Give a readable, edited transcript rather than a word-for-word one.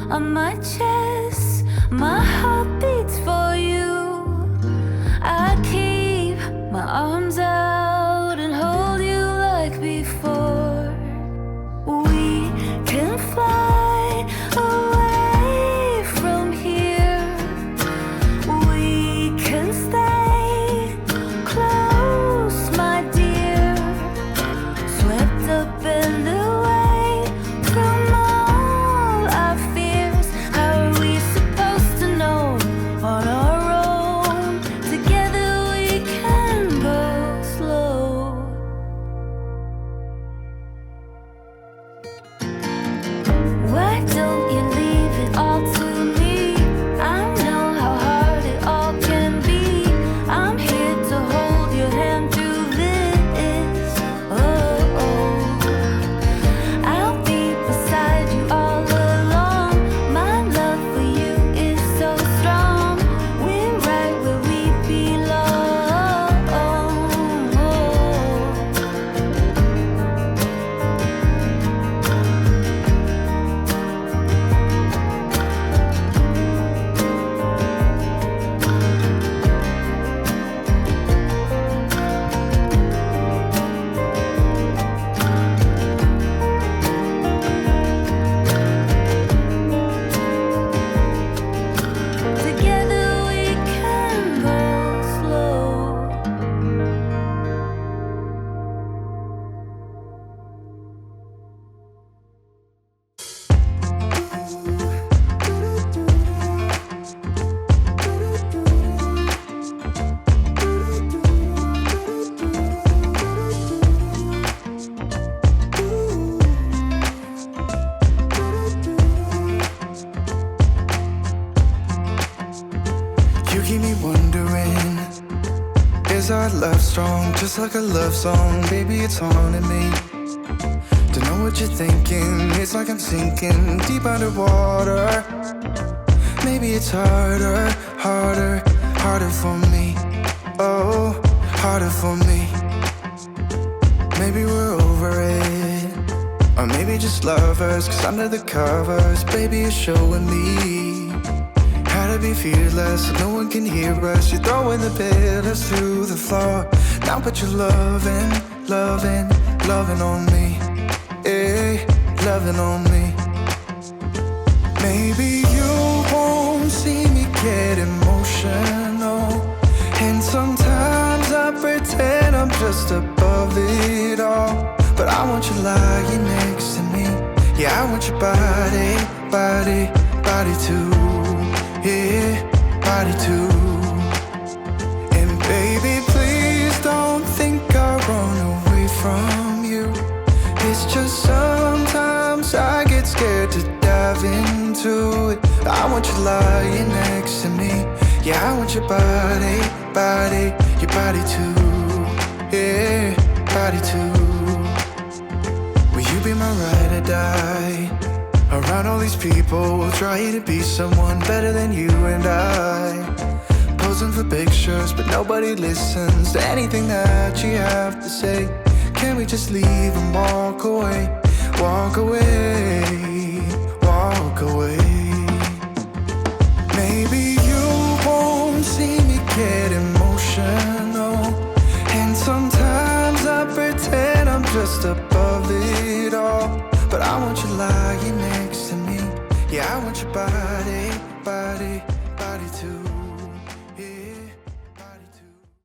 on my chest. My heart beats for you. I keep my arms out and hold you like before. We can fly away from here. We can stay close, my dear. Swept up in the way from all our fears. How are we supposed to know on our own? Together we can go slow. Why don't you leave it all to me? I know how hard it all can be. I'm here to hold your hand through this. Oh, I'll be beside you all along. My love for you is so strong. We're right where we belong. Together we can go slow. You keep me wondering, is our love strong? Just like a love song, baby, it's haunting me. Don't know what you're thinking, it's like I'm sinking deep underwater. Maybe it's harder, harder, harder for me. Oh, harder for me. Maybe we're over it, or maybe just lovers, 'cause under the covers, baby, you're showing me how to be fearless, so no one can hear us. You're throwing the pillars through the floor. Now put your loving, loving, loving on me. Eh, loving on me. Maybe you won't see me get emotional, and sometimes I pretend I'm just above it all. But I want you lying next to me. Yeah, I want your body, body, body too. Yeah, body too. And baby, please don't think I run away from you. It's just sometimes I get scared to dive into it. I want you lying next to me. Yeah, I want your body, body, your body too. Yeah, body too. Will you be my ride or die? Around all these people, we'll try to be someone better than you and I. Posing for pictures, but nobody listens to anything that you have to say. Can we just leave and walk away? Walk away, walk away. Maybe you won't see me get emotional, and sometimes I pretend I'm just above it all. But I want you lying next to me. Yeah, I want your body,